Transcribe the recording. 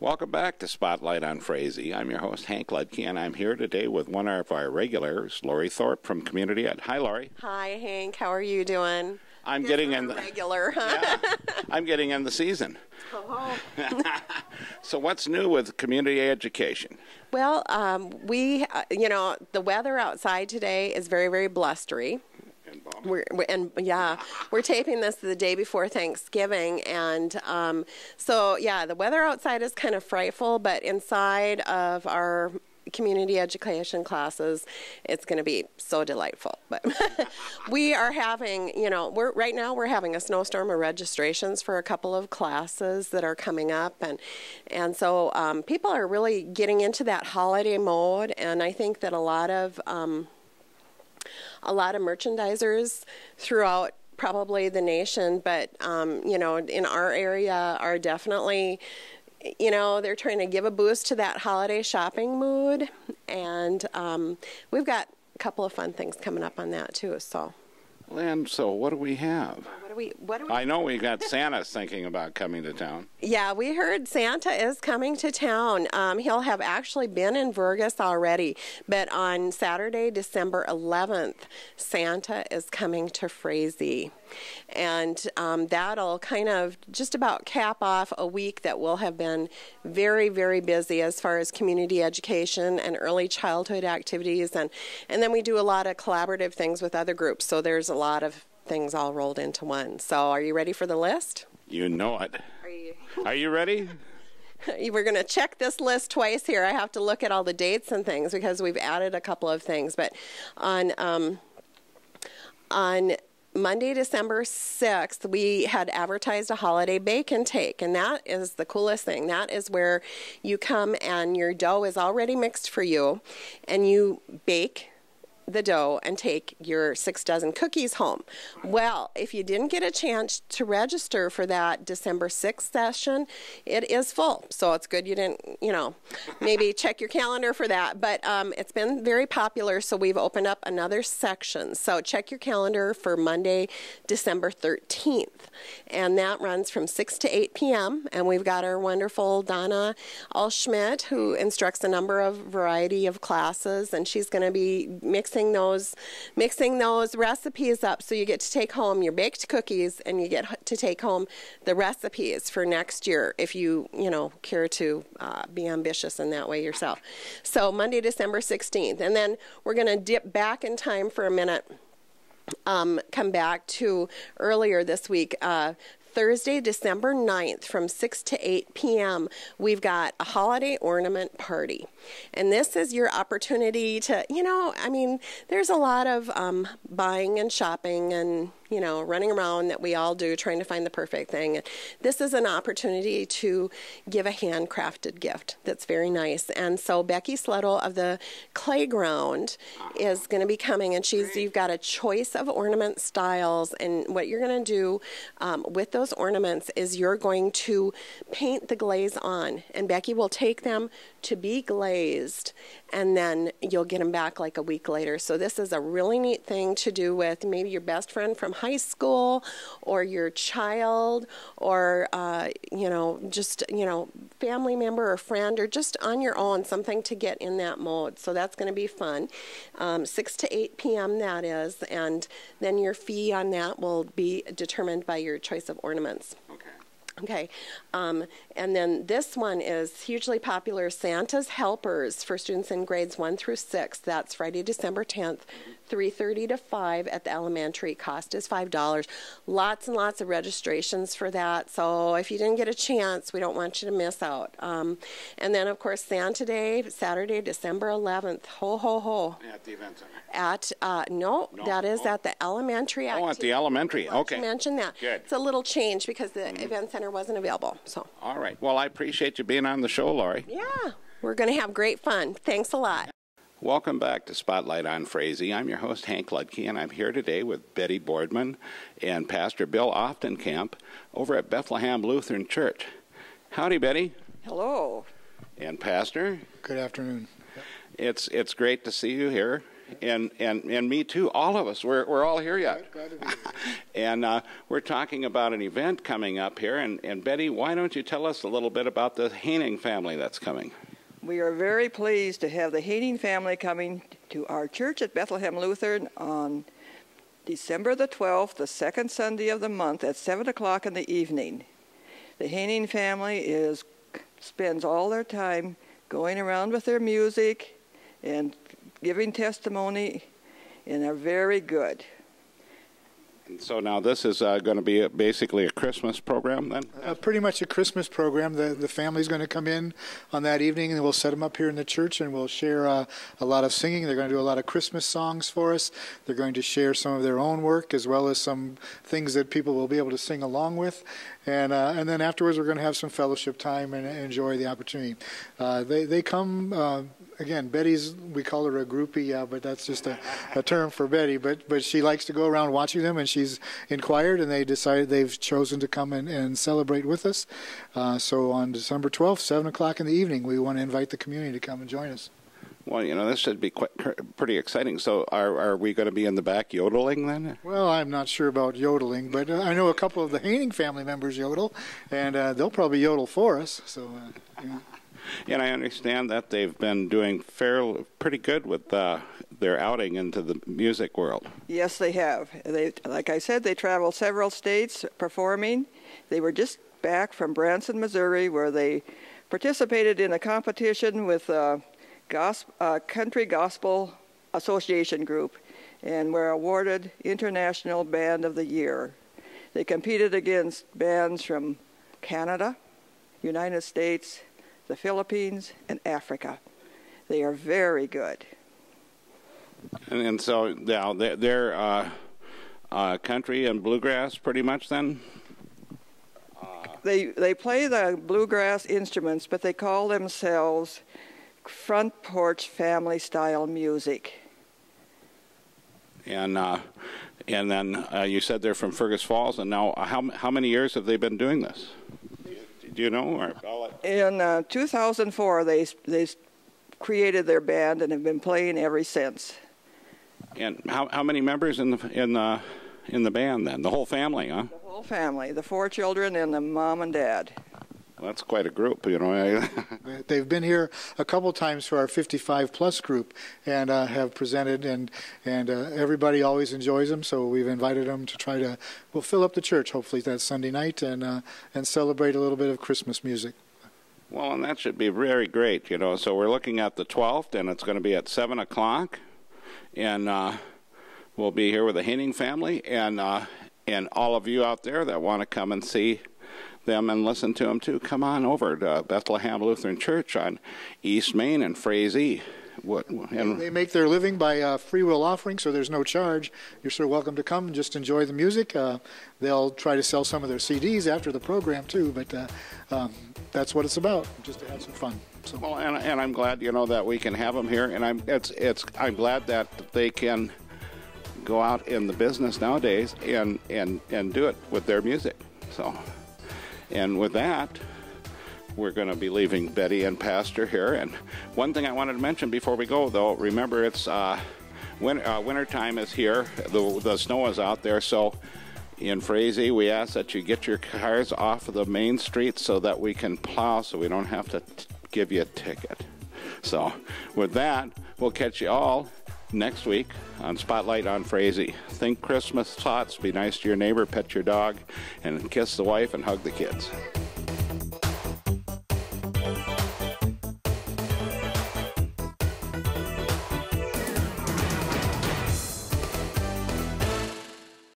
Welcome back to Spotlight on Frazee. I'm your host, Hank Ludke, and I'm here today with one of our regulars, Lori Thorpe from Community Ed. Hi, Lori. Hi, Hank. How are you doing? I'm getting in the regular, huh? Yeah, I'm getting in the season. Oh. So what's new with community education? Well, the weather outside today is very, very blustery. We're taping this the day before Thanksgiving, and the weather outside is kind of frightful, but inside of our community education classes, it's going to be so delightful. But we are having, right now we're having a snowstorm of registrations for a couple of classes that are coming up, and so people are really getting into that holiday mode, and I think that a lot of merchandisers throughout probably the nation, but in our area are definitely, they're trying to give a boost to that holiday shopping mood, and we've got a couple of fun things coming up on that too. So, and so what do we have? What do we? I know we got Santa thinking about coming to town. Yeah, we heard Santa is coming to town. He'll have actually been in Vergas already, but on Saturday, December 11th, Santa is coming to Frazee. And that'll kind of just about cap off a week that will have been very, very busy as far as community education and early childhood activities. And then we do a lot of collaborative things with other groups, so there's a lot of things all rolled into one. So are you ready for the list? You know it. Are you ready? We're going to check this list twice here. I have to look at all the dates and things because we've added a couple of things. But on Monday, December 6th, we had advertised a holiday bake and take, and that is the coolest thing. That is where you come and your dough is already mixed for you, and you bake the dough and take your 6 dozen cookies home. Well, if you didn't get a chance to register for that December 6th session, it is full. So it's good you didn't, maybe check your calendar for that. But it's been very popular, so we've opened up another section. So check your calendar for Monday, December 13th. And that runs from 6 to 8 p.m. And we've got our wonderful Donna Allschmidt, who instructs a number of variety of classes, and she's going to be mixing those recipes up, so you get to take home your baked cookies and you get to take home the recipes for next year if you care to be ambitious in that way yourself. So Monday, December 16th, and then we're going to dip back in time for a minute, come back to earlier this week. Thursday, December 9th from 6 to 8 p.m., we've got a holiday ornament party. And this is your opportunity to, there's a lot of buying and shopping and, running around that we all do trying to find the perfect thing. And this is an opportunity to give a handcrafted gift that's very nice. And so Becky Sluttle of the Clayground is going to be coming, and you've got a choice of ornament styles, and what you're going to do with those ornaments is you're going to paint the glaze on, and Becky will take them to be glazed, and then you'll get them back like a week later. So this is a really neat thing to do with maybe your best friend from high school, or your child, or family member or friend, or just on your own, something to get in that mode. So that's going to be fun. 6 to 8 p.m. that is, and then your fee on that will be determined by your choice of ornaments. Okay, and then this one is hugely popular, Santa's Helpers for students in grades 1 through 6. That's Friday, December 10th, 3:30 to 5 at the elementary. Cost is $5. Lots and lots of registrations for that, so if you didn't get a chance, we don't want you to miss out. And then, of course, Santa Day, Saturday, December 11th. Ho, ho, ho. At the event center. That is at the elementary. Oh, at the elementary. Okay. To mention that. Good. It's a little change because the event center wasn't available. So. All right. Well, I appreciate you being on the show, Lori. Yeah. We're going to have great fun. Thanks a lot. Welcome back to Spotlight on Frazee. I'm your host, Hank Ludke, and I'm here today with Betty Boardman and Pastor Bill Oftenkamp over at Bethlehem Lutheran Church. Howdy, Betty. Hello. And Pastor. Good afternoon. It's great to see you here. And me too. All of us. We're all here yet. Glad to be here. And we're talking about an event coming up here. And Betty, why don't you tell us a little bit about the Haining family that's coming? We are very pleased to have the Haining family coming to our church at Bethlehem Lutheran on December the 12th, the second Sunday of the month at 7 o'clock in the evening. The Haining family spends all their time going around with their music and giving testimony, and are very good. So now this is going to be basically a Christmas program then? Pretty much a Christmas program. The family's going to come in on that evening, and we'll set them up here in the church, and we'll share a lot of singing. They're going to do a lot of Christmas songs for us. They're going to share some of their own work, as well as some things that people will be able to sing along with. And then afterwards, we're going to have some fellowship time and enjoy the opportunity. They come... Again, Betty's, we call her a groupie, but that's just a term for Betty. But she likes to go around watching them, and she's inquired, and they've chosen to come and celebrate with us. So on December 12th, 7 o'clock in the evening, we want to invite the community to come and join us. Well, this should be pretty exciting. So are we going to be in the back yodeling then? Well, I'm not sure about yodeling, but I know a couple of the Haining family members yodel, and they'll probably yodel for us. So, yeah. And I understand that they've been doing pretty good with their outing into the music world. Yes, they have. Like I said, they traveled several states performing. They were just back from Branson, Missouri, where they participated in a competition with Country Gospel Association Group and were awarded International Band of the Year. They competed against bands from Canada, United States, the Philippines, and Africa. They are very good. And so now they're country and bluegrass pretty much then? They play the bluegrass instruments, but they call themselves front porch family style music. And then you said they're from Fergus Falls, and now how many years have they been doing this? Do you know? Or in 2004, they created their band and have been playing ever since. And how many members in the band then? The whole family, huh? The whole family, the 4 children and the mom and dad. Well, that's quite a group, They've been here a couple times for our 55-plus group and have presented, and everybody always enjoys them, so we've invited them to we'll fill up the church, hopefully, that Sunday night and celebrate a little bit of Christmas music. Well, and that should be very great, So we're looking at the 12th, and it's going to be at 7 o'clock, and we'll be here with the Haining family, and all of you out there that want to come and see them and listen to them too, come on over to Bethlehem Lutheran Church on East Main and Frazee. They make their living by free will offering, so there's no charge. You're sure welcome to come and just enjoy the music. They'll try to sell some of their CDs after the program too, but that's what it's about, just to have some fun. So. Well, and I'm glad that we can have them here, and I'm glad that they can go out in the business nowadays and do it with their music. So. And with that, we're going to be leaving Betty and Pastor here. And one thing I wanted to mention before we go, though, remember it's winter time is here. The snow is out there. So in Frazee, we ask that you get your cars off of the main street so that we can plow, so we don't have to give you a ticket. So with that, we'll catch you all next week on Spotlight on Frazee. Think Christmas thoughts, be nice to your neighbor, pet your dog, and kiss the wife and hug the kids.